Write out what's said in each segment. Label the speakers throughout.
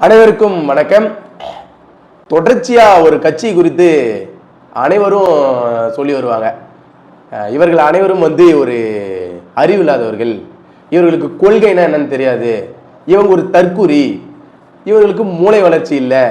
Speaker 1: அனைவருக்கும் வணக்கம். தொடர்ச்சியா ஒரு கட்சி குறித்து அனைவரும் சொல்லி வருவாங்க. இவர்கள் அனைவரும் ஒரு அறிவில்லாதவர்கள், இவர்களுக்கு கொள்கைனா என்னன்னு தெரியாது, இவங்க ஒரு தற்குறி, இவர்களுக்கு மூளை வளர்ச்சி இல்லை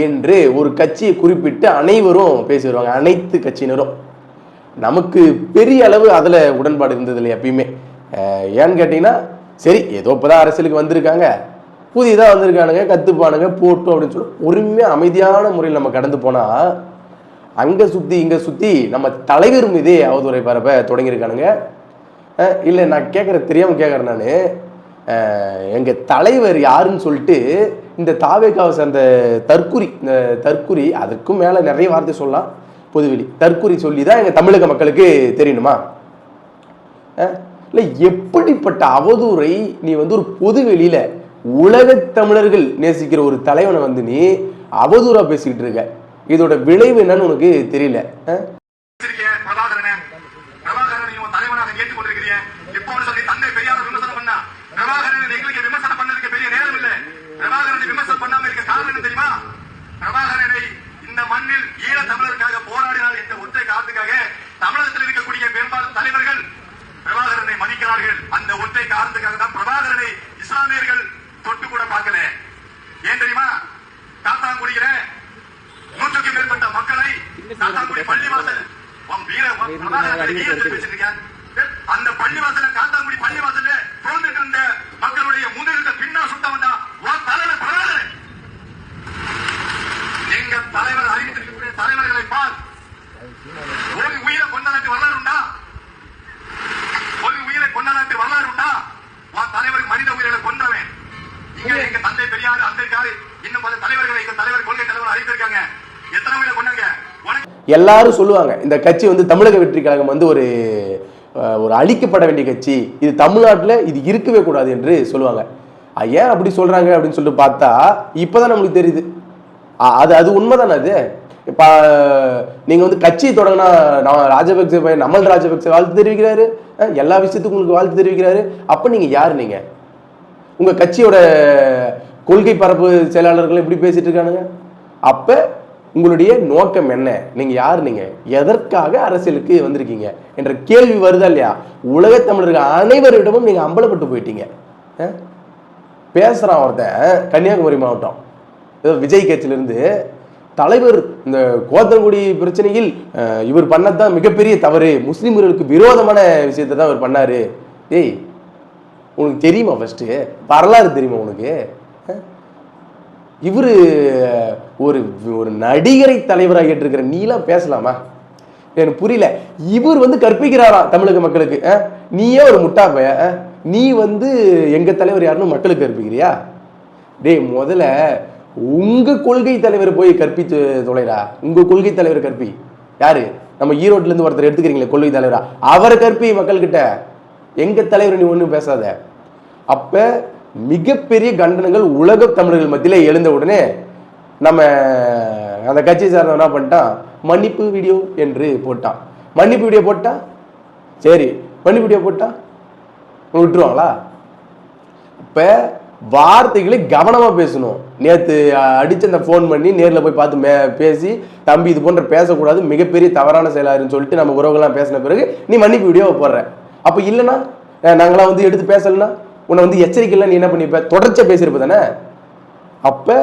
Speaker 1: என்று ஒரு கட்சியை குறிப்பிட்டு அனைவரும் பேசி வருவாங்க. அனைத்து கட்சியினரும். நமக்கு பெரிய அளவு அதில் உடன்பாடு இருந்தது இல்லை எப்பயுமே. ஏன்னு கேட்டிங்கன்னா, சரி ஏதோ இப்போதான் அரசியலுக்கு வந்திருக்காங்க, புதிதாக வந்திருக்கானுங்க, கற்றுப்பானுங்க போட்டோம் அப்படின்னு சொல்லி பொறுமையாக அமைதியான முறையில் நம்ம கடந்து போனால், அங்கே சுற்றி இங்கே சுற்றி நம்ம தலைவர் மீதே அவதூறை பரப்ப தொடங்கியிருக்கானுங்க. இல்லை நான் தெரியாமல் கேட்குறேன். நான் எங்கள் தலைவர் யாருன்னு சொல்லிட்டு இந்த தாவேக்காவை சேர்ந்த தற்குறி அதற்கும் மேலே நிறைய வார்த்தை சொல்லலாம். பொதுவெளி தற்குறி சொல்லி தான் எங்கள் தமிழக மக்களுக்கு தெரியணுமா? இல்லை, எப்படிப்பட்ட அவதூறை நீ ஒரு பொதுவெளியில் உலக தமிழர்கள் நேசிக்கிற ஒரு தலைவனை நீ அவதூறா பேசிக்கிட்டு இருக்க. இதோட விளைவு என்னன்னு உனக்கு தெரியல.
Speaker 2: இந்த மண்ணில் ஈழ தமிழருக்காக போராடினார் என்ற ஒற்றை காரணத்துக்காக தமிழகத்தில் இருக்கக்கூடிய பெரும்பாலும் தலைவர்கள் பிரபாகரனை மதிக்கிறார்கள். அந்த ஒற்றை காரணத்துக்காக தான் பிரபாகரனை இஸ்லாமியர்கள் தொட்டு கூட பார்க்கல. ஏன் தெரியுமா? காத்தாங்குடியில 100க்கு மேற்பட்ட மக்களை காத்தாங்குடி பள்ளிவாசல் அந்த பள்ளிவாசல காத்தாங்குடி பள்ளிவாசல தோன்றிட்டு இருந்த மக்களுடைய முன்னிருந்த பின்னா சுத்தம் தான் தலைவர் பிரபாகரன். எங்க தலைவர் அறிவித்திருக்கக்கூடிய தலைவர்களை பார். ஒரு உயிரை கொண்டாட்டு வரலாறு உண்டா? ஒரு உயிரை கொண்டாட்டு வரலாறு உண்டா? தலைவர் மனித உயிரை கொன்றவன். இங்க எங்க தந்தை பெரியார், அம்பேத்கர், இன்னும் பல தலைவர்களை எங்க தலைவர் கொள்கை தலைவர் அறிவித்திருக்காங்க. எத்தனை உயிரை கொண்டாங்க?
Speaker 1: எல்லாரும் சொல்லுவாங்க இந்த கட்சி தமிழக வெற்றி கழகம் ஒரு அழிக்கப்பட வேண்டிய கட்சி, இது தமிழ்நாட்டில் இது இருக்கவே கூடாது என்று சொல்லுவாங்க. ஏன் அப்படி சொல்றாங்க அப்படின்னு சொல்லிட்டு பார்த்தா இப்பதான் நம்மளுக்கு தெரியுது. அது உண்மைதானே? அது இப்போ நீங்கள் கட்சி தொடங்கினா ராஜபக்சே பையன் நமல் ராஜபக்சே வாழ்த்து தெரிவிக்கிறாரு, எல்லா விஷயத்துக்கும் உங்களுக்கு வாழ்த்து தெரிவிக்கிறாரு. அப்போ நீங்கள் யார்? நீங்கள் உங்கள் கட்சியோட கொள்கை பரப்பு செயலாளர்கள் எப்படி பேசிட்டு இருக்கானுங்க? அப்போ உங்களுடைய நோக்கம் என்ன? நீங்கள் யார்? நீங்கள் எதற்காக அரசியலுக்கு வந்திருக்கீங்க என்ற கேள்வி வருதா இல்லையா? உலக தமிழர்கள் அனைவரிடமும் நீங்கள் அம்பலப்பட்டு போயிட்டீங்க. பேசுகிறான் ஒருத்தன், கன்னியாகுமரி மாவட்டம் விஜய் கட்சியிலிருந்து தலைவர், இந்த கோத்தங்குடி பிரச்சனையில் இவர் பண்ணதான் மிகப்பெரிய தவறு, முஸ்லிம்களுக்கு விரோதமான விஷயத்தை தான் இவர் பண்ணாரு. ஏய், உனக்கு தெரியுமா? ஃபர்ஸ்ட் வரலாறு தெரியுமா உனக்கு? இவரு ஒரு நடிகரை தலைவராகிட்டு இருக்கிற நீலாம் பேசலாமா? எனக்கு புரியல. இவர் கற்பிக்கிறாராம் தமிழக மக்களுக்கு. நீயே ஒரு முட்டா பைய, நீ எங்க தலைவர் யாருன்னு மக்களுக்கு கற்பிக்கிறியா? டேய், முதல்ல உங்க கொள்கை தலைவர் போய் கற்பித்து தொலைடா. உங்க கொள்கை தலைவர் கற்பி. யாரு? நம்ம ஈரோட்ல இருந்து ஒருத்தர் எடுத்துக்கிறீங்களே கொள்கை தலைவரா, அவரை கற்பி மக்கள்கிட்ட. எங்க தலைவர் நீ ஒன்றும் பேசாத. அப்ப மிகப்பெரிய கண்டனங்கள் உலக தமிழர்கள் மத்தியில எழுந்த உடனே நம்ம அந்த கட்சி சார்ந்த என்ன பண்ணிட்டான், மன்னிப்பு வீடியோ என்று போட்டான். மன்னிப்பு வீடியோ போட்டா சரி, மன்னிப்பு வீடியோ போட்டா விட்டுருவாங்களா? அப்ப வார்த்தைகளை கவனமா பேசணும். நேற்று அடிச்சு அந்த ஃபோன் பண்ணி நேரில் போய் பார்த்து பேசி, தம்பி இது போன்ற பேசக்கூடாது, மிகப்பெரிய தவறான செயலாருன்னு சொல்லிட்டு நம்ம உறவுகள்லாம் பேசின பிறகு நீ மன்னிப்பு வீடியோவை போடுற. அப்போ இல்லைன்னா நாங்களாம் எடுத்து பேசலைன்னா உன்னை எச்சரிக்கைலாம் நீ என்ன பண்ணிப்ப? தொடர்ச்சியாக பேசியிருப்ப தானே? அப்போ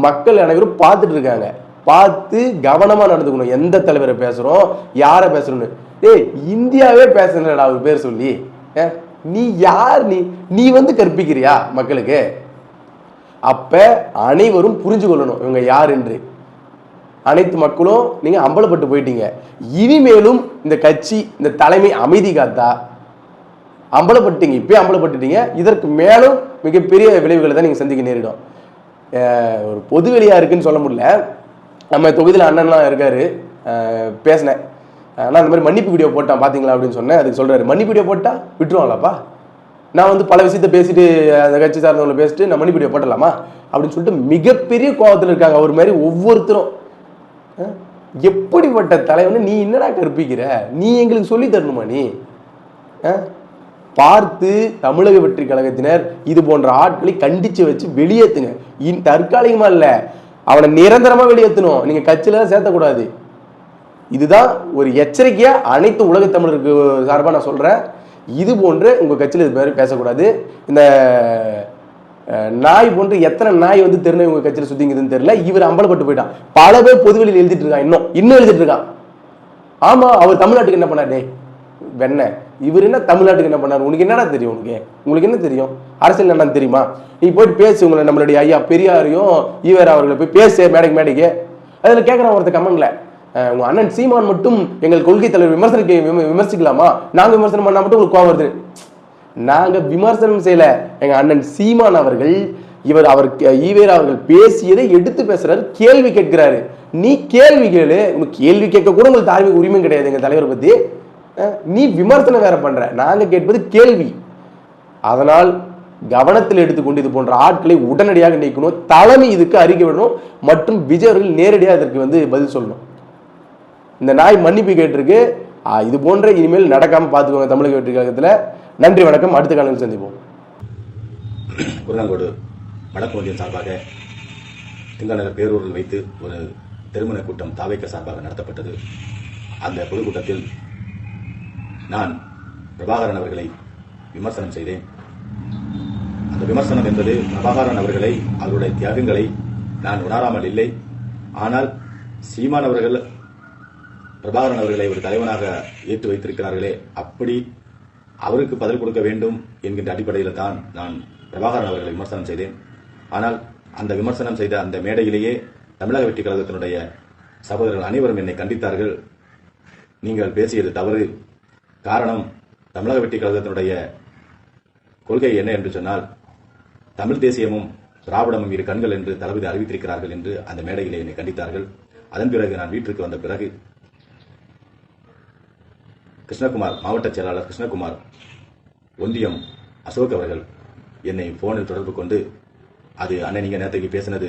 Speaker 1: மக்கள் அனைவரும் பார்த்துட்டு இருக்காங்க. பார்த்து கவனமாக நடந்துக்கணும். எந்த தலைவரை பேசுகிறோம், யாரை பேசுகிறோன்னு. ஏய், இந்தியாவே பேசுறா அவர் பேர் சொல்லி. நீ யார்? நீ கற்பிக்கிறியா மக்களுக்கு? அப்ப அனைவரும் புரிஞ்சு கொள்ளணும் இவங்க யார் என்று. அனைத்து மக்களும் நீங்க அம்பலப்பட்டு போயிட்டீங்க. இனிமேலும் இந்த கட்சி, இந்த தலைமை அமைதி காத்தா அம்பலப்பட்டீங்க, இப்பயே அம்பலப்பட்டுட்டீங்க. இதற்கு மேலும் மிகப்பெரிய விளைவுகளை தான் நீங்க சந்திக்க நேரிடும். ஒரு பொது வெளியா இருக்குன்னு சொல்ல முடியல. நம்ம தொகுதியில் அண்ணன்லாம் இருக்காரு, பேசினேன். ஆனால் அந்த மாதிரி மன்னிப்பு வீடியோ போட்டான் பார்த்தீங்களா அப்படின்னு சொன்னேன். அதுக்கு சொல்கிறாரு, மன்னிப்பு வீடியோ போட்டால் விட்டுருவாங்களாப்பா? நான் பல விஷயத்த பேசிட்டு அந்த கட்சி சார்ந்தவங்களை பேசிட்டு நான் மன்னிப்பு வீடியோ போட்டலாமா அப்படின்னு சொல்லிட்டு மிகப்பெரிய கோபத்தில் இருக்காங்க. அவர் மாதிரி ஒவ்வொருத்தரும். எப்படிப்பட்ட தலைவனு நீ என்னடா கற்பிக்கிற? நீ எங்களுக்கு சொல்லி தரணுமா? நீ பார்த்து தமிழக வெற்றி கழகத்தினர் இது போன்ற ஆட்களை கண்டிச்சு வச்சு வெளியேற்றுங்க. தற்காலிகமா இல்ல, அவனை நிரந்தரமா வெளியேற்றணும். நீங்க கட்சியில சேர்த்தக்கூடாது. இதுதான் ஒரு எச்சரிக்கையா அனைத்து உலக தமிழருக்கு சார்பா நான் சொல்றேன். இது போன்று உங்க கட்சியில் இது மாதிரி பேசக்கூடாது. இந்த நாய் போன்று எத்தனை நாய் வந்து தெருணை உங்க கட்சியில் சுத்திங்குதுன்னு தெரியல. இவர் அம்பலப்பட்டு போயிட்டான். பல பேர் பொதுவெளியில் எழுதிட்டு இருக்கான், இன்னும் எழுதிட்டு இருக்கான். ஆமா, அவர் தமிழ்நாட்டுக்கு என்ன பண்ணாரு? வெண்ண இவர் என்ன தமிழ்நாட்டுக்கு என்ன பண்ணாரு? உனக்கு என்னடா தெரியும்? உங்களுக்கு என்ன தெரியும்? அரசியல் என்னன்னு தெரியுமா? நீ போயிட்டு பேசு, உங்களை நம்மளுடைய ஐயா பெரியாரையும் ஈவேரா அவர்களை போய் பேசு மேடைக்கு. அதுல கேட்கறான் ஒருத்தர் கமெண்ட்ல, உங்க அண்ணன் சீமான் மட்டும் எங்கள் கொள்கை தலைவர் விமர்சிக்கலாமா? நாங்க விமர்சனம் பண்ணா மட்டும் உங்களுக்கு கோவம் வருது. நாங்க விமர்சனம் செய்யல. எங்க அண்ணன் சீமான் அவர்கள் அவர் ஈவேரா அவர்கள் பேசியதை எடுத்து பேசுறாரு, கேள்வி கேட்கிறாரு. நீ கேள்வி கேளு. உனக்கு கேள்வி கேட்க கூட உங்களுக்கு தார்மீக உரிமை கிடையாது எங்க தலைவரை பத்தி. நீ விமர்சனம் வேற பண்ற. நாங்க கேட்பது கேள்வி. அதனால் கவனத்தில் எடுத்துக்கொண்டு இது போன்ற ஆட்களை உடனடியாக நீக்கணும். தலைமை இதுக்கு அறிக்கை விடணும் மற்றும் விஜய் அவர்கள் நேரடியாக இதற்கு வந்து பதில் சொல்லணும். இந்த நாய் மன்னிப்பு கேட்டிருக்கு. இது போன்ற இனிமேல் நடக்காம பார்த்துக்கோங்க தமிழக வெற்றி கழகத்தில். நன்றி, வணக்கம். அடுத்த காலையில் சந்திப்போம்.
Speaker 3: குருநாங்கோடு வடக்கு ஒன்றியம் சார்பாக திங்கநகர் பேரூரில் வைத்து ஒரு திருமண கூட்டம் தாவேக்க சார்பாக நடத்தப்பட்டது. அந்த பொதுக்கூட்டத்தில் நான் பிரபாகரன் அவர்களை விமர்சனம் செய்தேன். அந்த விமர்சனம் என்பது பிரபாகரன் அவர்களை, அவருடைய தியாகங்களை நான் உணராமல் இல்லை. ஆனால் சீமான் அவர்கள் பிரபாகரன் அவர்களை ஒரு தலைவனாக ஏற்று வைத்திருக்கிறார்களே, அப்படி அவருக்கு பதில் கொடுக்க வேண்டும் என்கின்ற அடிப்படையில் தான் நான் பிரபாகரன் அவர்களை விமர்சனம் செய்தேன். ஆனால் அந்த விமர்சனம் செய்த அந்த மேடையிலேயே தமிழக வெற்றி கழகத்தினுடைய சகோதரர்கள் அனைவரும் என்னை கண்டித்தார்கள். நீங்கள் பேசியது தவறு. காரணம், தமிழக வெற்றி கழகத்தினுடைய கொள்கை என்ன என்று சொன்னால், தமிழ் தேசியமும் திராவிடமும் இரு கண்கள் என்று தளபதி அறிவித்திருக்கிறார்கள் என்று அந்த மேடையிலே என்னை கண்டித்தார்கள். அதன் பிறகு நான் வீட்டிற்கு வந்த பிறகு கிருஷ்ணகுமார், மாவட்ட செயலாளர் கிருஷ்ணகுமார், ஒன்றியம் அசோக் அவர்கள் என்னை போனில் தொடர்பு கொண்டு, அது அண்ணன் நீங்க நேரத்துக்கு பேசினது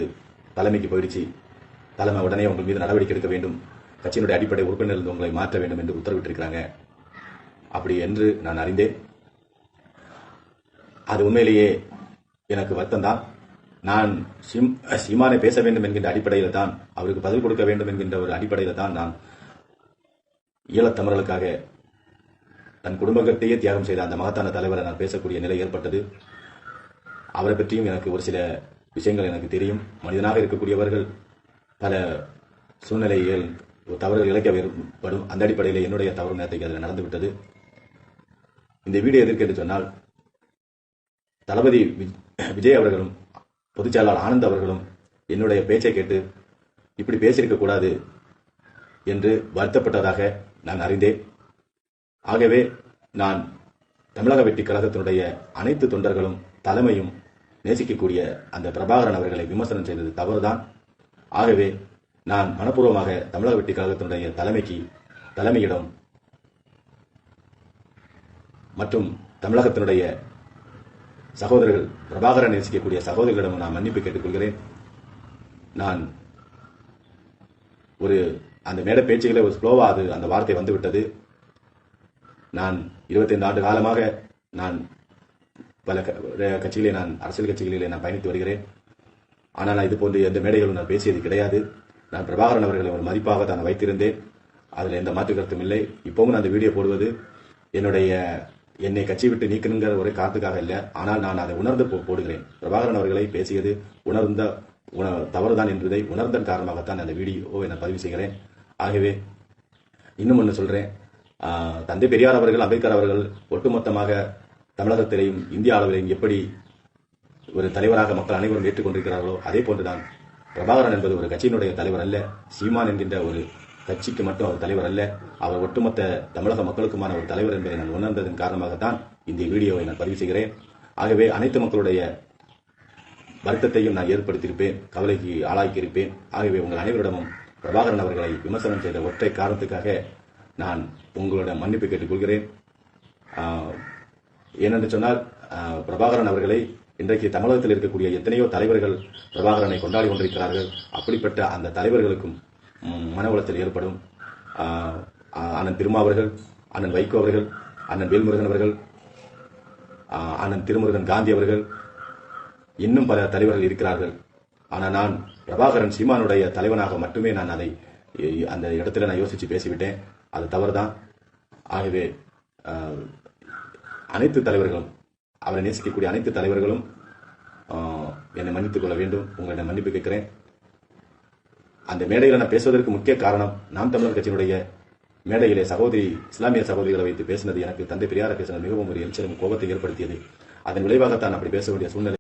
Speaker 3: தலைமைக்கு போயிடுச்சு, தலைமை உடனே உங்கள் மீது நடவடிக்கை எடுக்க வேண்டும், கட்சியினுடைய அடிப்படை உறுப்பினர்கள் உங்களை மாற்ற வேண்டும் என்று உத்தரவிட்டிருக்கிறாங்க அப்படி என்று நான் அறிந்தேன். அது உண்மையிலேயே எனக்கு வருத்தம் தான். நான் சீமானை பேச வேண்டும் என்கின்ற அடிப்படையில் தான், அவருக்கு பதில் கொடுக்க வேண்டும் என்கின்ற ஒரு அடிப்படையில் தான் நான் ஈழத்தமிழர்களுக்காக தன் குடும்பத்தையே தியாகம் செய்த அந்த மகத்தான தலைவரை நான் பேசக்கூடிய நிலை ஏற்பட்டது. அவரை பற்றியும் எனக்கு ஒரு சில விஷயங்கள் எனக்கு தெரியும். மனிதனாக இருக்கக்கூடியவர்கள் பல சூழ்நிலைகள் தவறுகள் இழைக்கப்படும். அந்த அடிப்படையில் என்னுடைய தவறு நேரத்துக்கு அதில் நடந்துவிட்டது. இந்த வீடியோ எதற்கு என்று சொன்னால், தளபதி விஜய் அவர்களும் பொதுச்செயலாளர் ஆனந்த் அவர்களும் என்னுடைய பேச்சை கேட்டு இப்படி பேசியிருக்க கூடாது என்று வருத்தப்பட்டதாக நான் அறிந்தேன். ஆகவே நான் தமிழக வெற்றி கழகத்தினுடைய அனைத்து தொண்டர்களும் தலைமையும் நேசிக்கக்கூடிய அந்த பிரபாகரன் அவர்களை விமர்சனம் செய்தது தவறுதான். ஆகவே நான் மனப்பூர்வமாக தமிழக வெற்றி கழகத்தினுடைய தலைமையிடம் மற்றும் தமிழகத்தினுடைய சகோதரர்கள், பிரபாகரன் நேசிக்கக்கூடிய சகோதரர்களிடம் நான் மன்னிப்பு கேட்டுக்கொள்கிறேன். நான் அந்த மேடை பேச்சுகளை ஒரு ஸ்லோவா அந்த வார்த்தை வந்துவிட்டது. நான் 25 ஆண்டு காலமாக நான் பல கட்சிகளிலே, அரசியல் கட்சிகளிலே நான் பயணித்து வருகிறேன். ஆனால் இது போன்று எந்த மேடைகளும் நான் பேசியது கிடையாது. நான் பிரபாகரன் அவர்களை ஒரு மதிப்பாக தான் வைத்திருந்தேன். அதில் எந்த மாற்று கருத்தும் இல்லை. இப்பவும் அந்த வீடியோ போடுவது என்னை கட்சி விட்டு நீக்கணுங்கிற ஒரு காரணத்துக்காக இல்லை. ஆனால் நான் அதை உணர்ந்து போடுகிறேன். பிரபாகரன் அவர்களை பேசியது தவறுதான் என்பதை உணர்ந்தன் காரணமாகத்தான் அந்த வீடியோவை நான் பதிவு செய்கிறேன். ஆகவே இன்னும் ஒன்று சொல்றேன். தந்தை பெரியார் அவர்கள், அம்பேத்கர் அவர்கள் ஒட்டுமொத்தமாக தமிழகத்திலேயும் இந்திய அளவிலேயும் எப்படி ஒரு தலைவராக மக்கள் அனைவரும் ஏற்றுக்கொண்டிருக்கிறார்களோ அதே போன்றுதான் பிரபாகரன் என்பது ஒரு கட்சியினுடைய தலைவர் அல்ல. சீமான் என்கின்ற ஒரு கட்சிக்கு மட்டும் அவர் தலைவர் அல்ல. அவர் ஒட்டுமொத்த தமிழக மக்களுக்குமான ஒரு தலைவர் என்பதை நான் உணர்ந்ததன் காரணமாகத்தான் இந்த வீடியோவை நான் பதிவு செய்கிறேன். ஆகவே அனைத்து மக்களுடைய வருத்தத்தையும் நான் ஏற்படுத்தியிருப்பேன், கவலைக்கு ஆளாக்கியிருப்பேன். ஆகவே உங்கள் அனைவரிடமும் பிரபாகரன் அவர்களை விமர்சனம் செய்த ஒற்றை காரணத்துக்காக நான் உங்களிடம் மன்னிப்பு கேட்டுக்கொள்கிறேன். ஏனென்று சொன்னால், பிரபாகரன் அவர்களை இன்றைக்கு தமிழகத்தில் இருக்கக்கூடிய எத்தனையோ தலைவர்கள் பிரபாகரனை கொண்டாடி கொண்டிருக்கிறார்கள். அப்படிப்பட்ட அந்த தலைவர்களுக்கும் மன உளைச்சல் ஏற்படும். அண்ணன் திருமா அவர்கள், அண்ணன் வைகோ அவர்கள், அண்ணன் வேல்முருகன் அவர்கள், அண்ணன் திருமுருகன் காந்தி அவர்கள், இன்னும் பல தலைவர்கள் இருக்கிறார்கள். ஆனால் நான் பிரபாகரன் சீமானுடைய தலைவனாக மட்டுமே நான் அந்த இடத்துல நான் யோசிச்சு பேசிவிட்டேன். அது தவறுதான். ஆகவே அனைத்து தலைவர்களும், அவரை நேசிக்கக்கூடிய அனைத்து தலைவர்களும் என்னை மன்னித்துக் கொள்ள வேண்டும். உங்களிடம் மன்னிப்பு கேட்கிறேன். அந்த மேடையில் நான் பேசுவதற்கு முக்கிய காரணம், நாம் தமிழர் கட்சியினுடைய மேடையிலே இஸ்லாமிய சகோதரிகளை வைத்து பேசினது எனக்கு தந்தை பெரியார பேசினது மிகவும் ஒரு எரிச்சலும் கோபத்தை ஏற்படுத்தியது. அதன் விளைவாகத்தான் அப்படி பேச வேண்டிய சூழ்நிலை